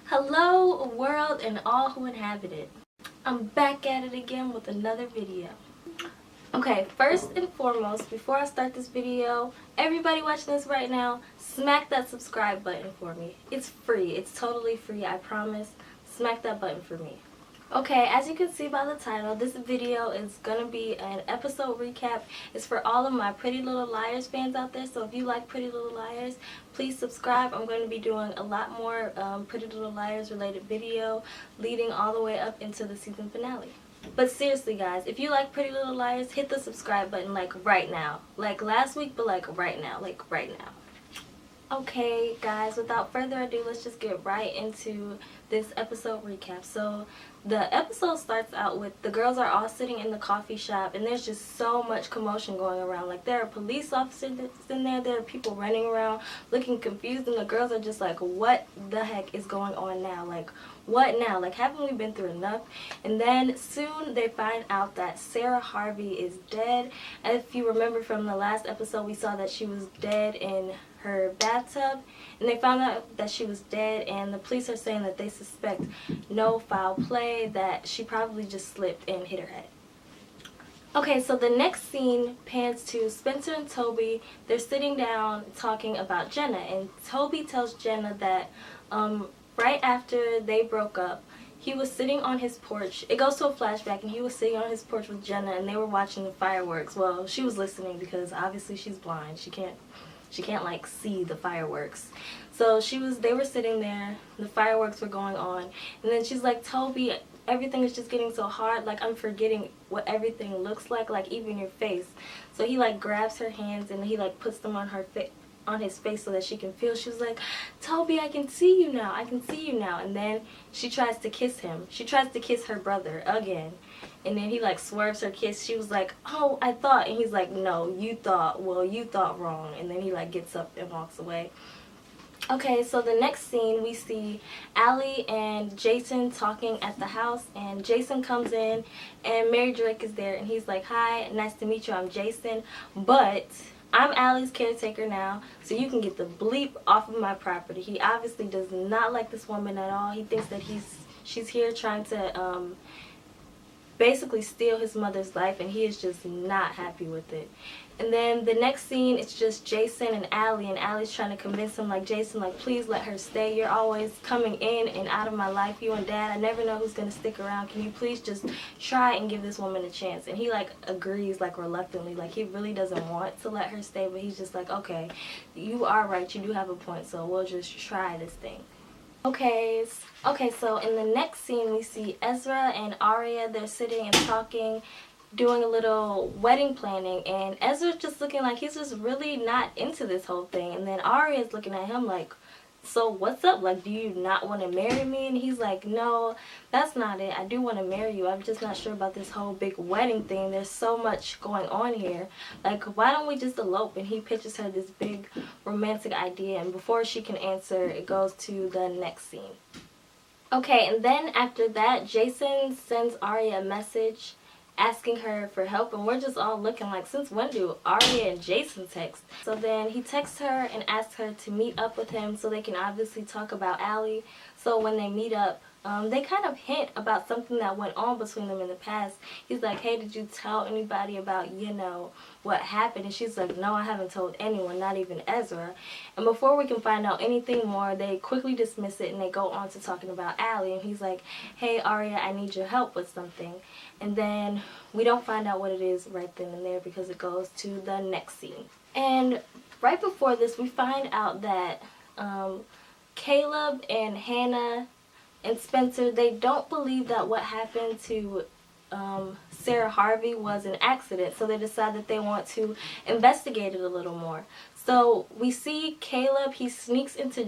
Hello world and all who inhabit it. I'm back at it again with another video. Okay, first and foremost, before I start this video, everybody watching this right now, smack that subscribe button for me. It's free. It's totally free, I promise. Smack that button for me. Okay, as you can see by the title, this video is going to be an episode recap. It's for all of my Pretty Little Liars fans out there, so if you like Pretty Little Liars, please subscribe. I'm going to be doing a lot more Pretty Little Liars related video leading all the way up into the season finale. But seriously guys, if you like Pretty Little Liars, hit the subscribe button like right now. Like last week, but like right now. Like right now. Okay guys, without further ado, let's just get right into this episode recap. So the episode starts out with the girls are all sitting in the coffee shop and there's just so much commotion going around. Like there are police officers in there are people running around looking confused, and the girls are just like, what the heck is going on now? Like what now? Like haven't we been through enough? And then soon they find out that Sarah Harvey is dead. If you remember from the last episode, we saw that she was dead in her bathtub, and they found out that she was dead, and the police are saying that they suspect no foul play, that she probably just slipped and hit her head. Okay, so the next scene pans to Spencer and Toby. They're sitting down talking about Jenna, and Toby tells Jenna that right after they broke up, he was sitting on his porch. It goes to a flashback, and he was sitting on his porch with Jenna, and they were watching the fireworks. Well, she was listening because obviously she's blind. She can't like see the fireworks. So they were sitting there, the fireworks were going on, and then she's like, Toby, everything is just getting so hard, like I'm forgetting what everything looks like even your face. So he like grabs her hands and he like puts them on his face so that she can feel. She was like, Toby, I can see you now, I can see you now. And then she tries to kiss him. She tries to kiss her brother again. And then he like swerves her kiss. She was like, oh, I thought. And he's like, no, you thought. Well, you thought wrong. And then he like gets up and walks away. Okay, so the next scene we see Allie and Jason talking at the house, and Jason comes in and Mary Drake is there, and he's like, hi, nice to meet you, I'm Jason, but I'm Allie's caretaker now, so you can get the bleep off of my property. He obviously does not like this woman at all. He thinks that she's here trying to basically steal his mother's life, and he is just not happy with it. And then the next scene, it's just Jason and Allie's trying to convince him, like, Jason, like, please let her stay. You're always coming in and out of my life, you and Dad. I never know who's going to stick around. Can you please just try and give this woman a chance? And he, like, agrees, like, reluctantly. Like, he really doesn't want to let her stay, but he's just like, okay, you are right. You do have a point, so we'll just try this thing. Okay, so in the next scene, we see Ezra and Arya. They're sitting and talking, doing a little wedding planning, and Ezra's just looking like he's just really not into this whole thing. And then Arya's looking at him like, so what's up? Like, do you not want to marry me? And he's like, no, that's not it. I do want to marry you. I'm just not sure about this whole big wedding thing. There's so much going on here. Like, why don't we just elope? And he pitches her this big romantic idea, and before she can answer, it goes to the next scene. Okay, and then after that, Jason sends Arya a message asking her for help, and we're just all looking like, since when do Arya and Jason text? So then he texts her and asks her to meet up with him so they can obviously talk about Allie. So when they meet up, they kind of hint about something that went on between them in the past. He's like, hey, did you tell anybody about, you know, what happened? And she's like, no, I haven't told anyone, not even Ezra. And before we can find out anything more, they quickly dismiss it and they go on to talking about Allie. And he's like, hey, Arya, I need your help with something. And then we don't find out what it is right then and there because it goes to the next scene. And right before this, we find out that Caleb and Hannah and Spencer, they don't believe that what happened to Sarah Harvey was an accident, so they decide that they want to investigate it a little more. So we see Caleb, he sneaks into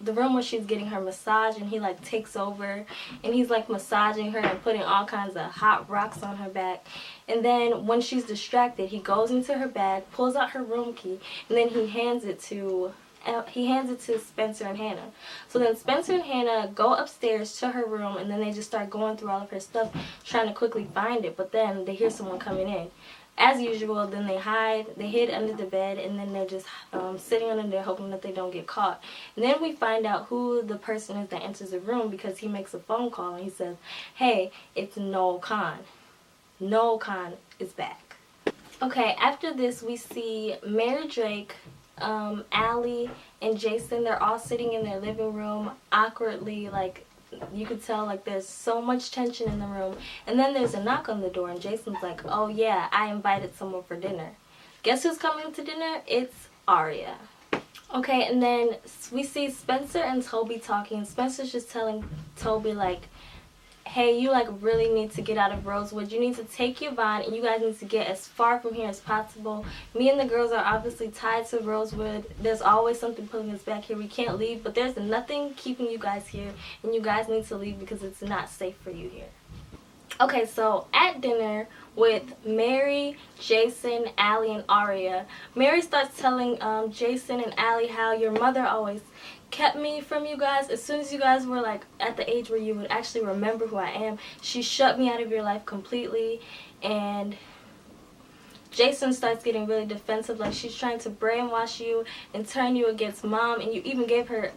the room where she's getting her massage, and he like takes over and he's like massaging her and putting all kinds of hot rocks on her back. And then when she's distracted, he goes into her bag, pulls out her room key, and then he hands it to he hands it to Spencer and Hannah. So then Spencer and Hannah go upstairs to her room, and then they just start going through all of her stuff, trying to quickly find it. But then they hear someone coming in. As usual, then they hid under the bed, and then they're just sitting under there hoping that they don't get caught. And then we find out who the person is that enters the room, because he makes a phone call and he says, "Hey, it's Noel Khan. Noel Khan is back." Okay, after this we see Mary Drake, Allie, and Jason. They're all sitting in their living room awkwardly, like you could tell like there's so much tension in the room. And then there's a knock on the door, and Jason's like, "Oh yeah, I invited someone for dinner." Guess who's coming to dinner? It's Aria. Okay, and then we see Spencer and Toby talking. Spencer's just telling Toby like, "Hey, you like really need to get out of Rosewood. You need to take Yvonne, and you guys need to get as far from here as possible. Me and the girls are obviously tied to Rosewood. There's always something pulling us back here. We can't leave, but there's nothing keeping you guys here, and you guys need to leave because it's not safe for you here." Okay, so at dinner with Mary, Jason, Allie, and Aria, Mary starts telling Jason and Allie how your mother always kept me from you guys. As soon as you guys were like at the age where you would actually remember who I am, she shut me out of your life completely. And Jason starts getting really defensive, like she's trying to brainwash you and turn you against mom, and you even gave her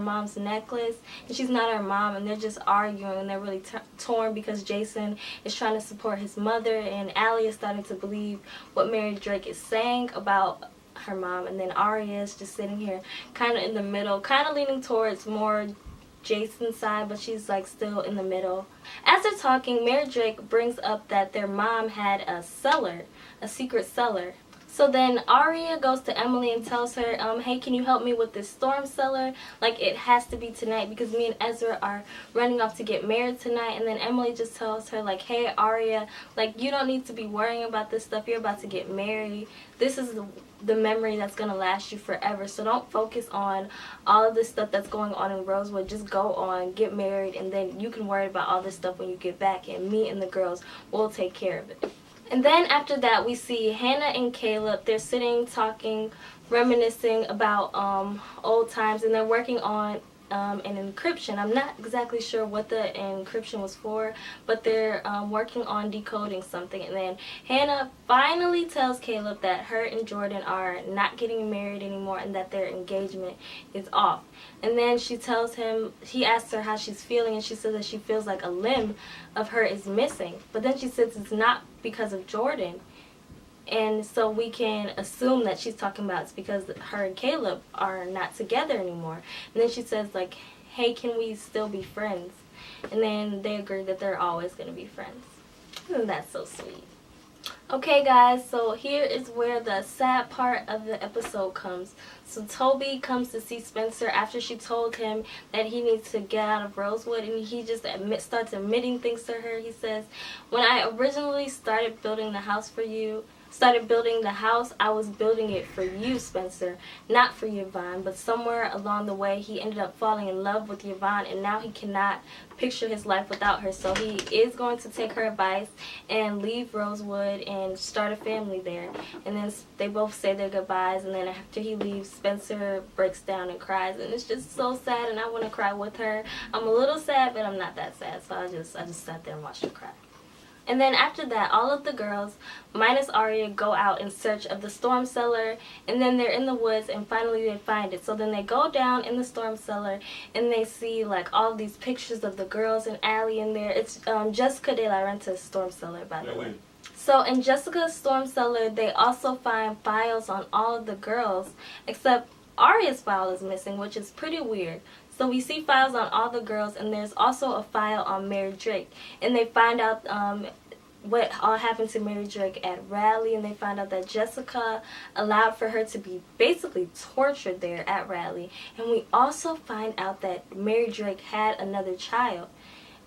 mom's necklace, and she's not her mom. And they're just arguing, and they're really torn because Jason is trying to support his mother, and Allie is starting to believe what Mary Drake is saying about her mom. And then Aria is just sitting here kind of in the middle, kind of leaning towards more Jason's side, but she's like still in the middle. As they're talking, Mary Drake brings up that their mom had a cellar, a secret cellar. So then Aria goes to Emily and tells her, "Hey, can you help me with this storm cellar? Like, it has to be tonight because me and Ezra are running off to get married tonight." And then Emily just tells her, like, "Hey, Aria, like, you don't need to be worrying about this stuff. You're about to get married. This is the memory that's going to last you forever. So don't focus on all of this stuff that's going on in Rosewood. Just go on, get married, and then you can worry about all this stuff when you get back, and me and the girls will take care of it." And then after that, we see Hannah and Caleb. They're sitting, talking, reminiscing about old times, and they're working on an encryption. I'm not exactly sure what the encryption was for, but they're working on decoding something. And then Hannah finally tells Caleb that her and Jordan are not getting married anymore and that their engagement is off. And then she tells him, he asks her how she's feeling, and she says that she feels like a limb of her is missing. But then she says it's not because of Jordan. And so we can assume that she's talking about it's because her and Caleb are not together anymore. And then she says, like, "Hey, can we still be friends?" And then they agree that they're always going to be friends. And that's so sweet. Okay, guys, so here is where the sad part of the episode comes. So Toby comes to see Spencer after she told him that he needs to get out of Rosewood, and he just starts admitting things to her. He says, "When I originally started building the house, I was building it for you, Spencer, not for Yvonne. But somewhere along the way, he ended up falling in love with Yvonne, and now he cannot picture his life without her. So he is going to take her advice and leave Rosewood and start a family there." And then they both say their goodbyes, and then after he leaves, Spencer breaks down and cries, and it's just so sad, and I want to cry with her. I'm a little sad, but I'm not that sad, so I just sat there and watched her cry. And then after that, all of the girls, minus Aria, go out in search of the storm cellar, and then they're in the woods, and finally they find it. So then they go down in the storm cellar, and they see like all of these pictures of the girls and Allie in there. It's Jessica de la Renta's storm cellar, by the way. So in Jessica's storm cellar, they also find files on all of the girls, except Aria's file is missing, which is pretty weird. So we see files on all the girls, and there's also a file on Mary Drake. And they find out what all happened to Mary Drake at Raleigh, and they find out that Jessica allowed for her to be basically tortured there at Raleigh. And we also find out that Mary Drake had another child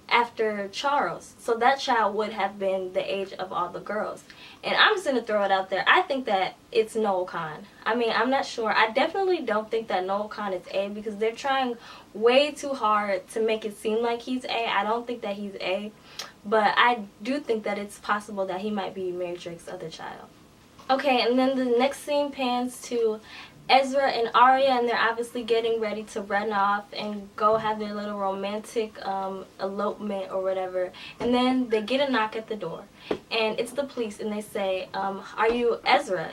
after Charles. So that child would have been the age of all the girls. And I'm just going to throw it out there. I think that it's Noel Khan. I mean, I'm not sure. I definitely don't think that Noel Khan is A, because they're trying way too hard to make it seem like he's A. I don't think that he's A. But I do think that it's possible that he might be Mary Drake's other child. Okay, and then the next scene pans to Ezra and Arya, and they're obviously getting ready to run off and go have their little romantic elopement or whatever. And then they get a knock at the door, and it's the police, and they say, are you Ezra?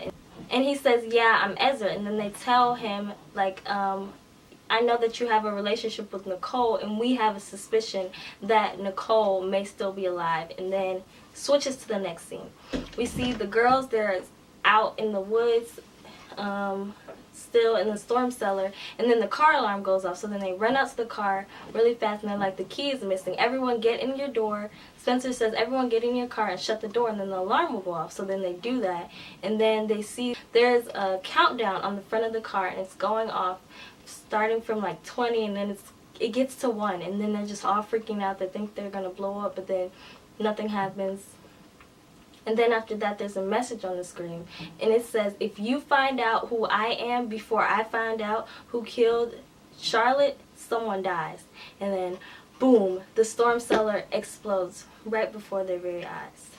And he says, yeah, I'm Ezra. And then they tell him, like, I know that you have a relationship with Nicole, and we have a suspicion that Nicole may still be alive. And then switches to the next scene. We see the girls, they're out in the woods, still in the storm cellar, and then the car alarm goes off. So then they run out to the car really fast, and they're like, the key is missing. Everyone get in your door. Spencer says, everyone get in your car and shut the door, and then the alarm will go off. So then they do that, and then they see there's a countdown on the front of the car, and it's going off starting from like 20, and then it gets to 1, and then they're just all freaking out. They think they're gonna blow up, but then nothing happens. And then after that, there's a message on the screen, and it says, if you find out who I am before I find out who killed Charlotte, someone dies. And then boom, the storm cellar explodes right before their very eyes.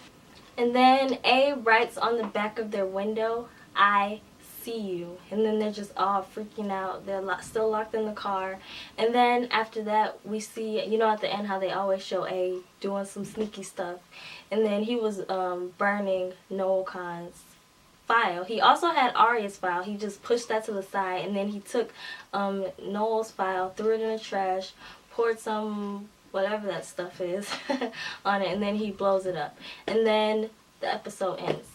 And then A writes on the back of their window, I see you. And then they're just all freaking out. They're still locked in the car. And then after that, we see, you know, at the end how they always show A doing some sneaky stuff. And then he was burning Noel Khan's file. He also had Arya's file. He just pushed that to the side, and then he took Noel's file, threw it in the trash, poured some whatever that stuff is on it, and then he blows it up. And then the episode ends.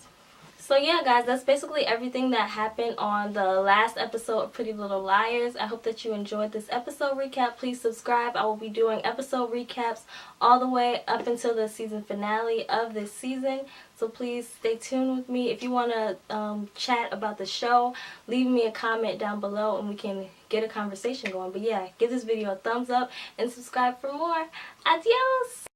So yeah, guys, that's basically everything that happened on the last episode of Pretty Little Liars. I hope that you enjoyed this episode recap. Please subscribe. I will be doing episode recaps all the way up until the season finale of this season. So please stay tuned with me. If you want to chat about the show, leave me a comment down below and we can get a conversation going. But yeah, give this video a thumbs up and subscribe for more. Adios!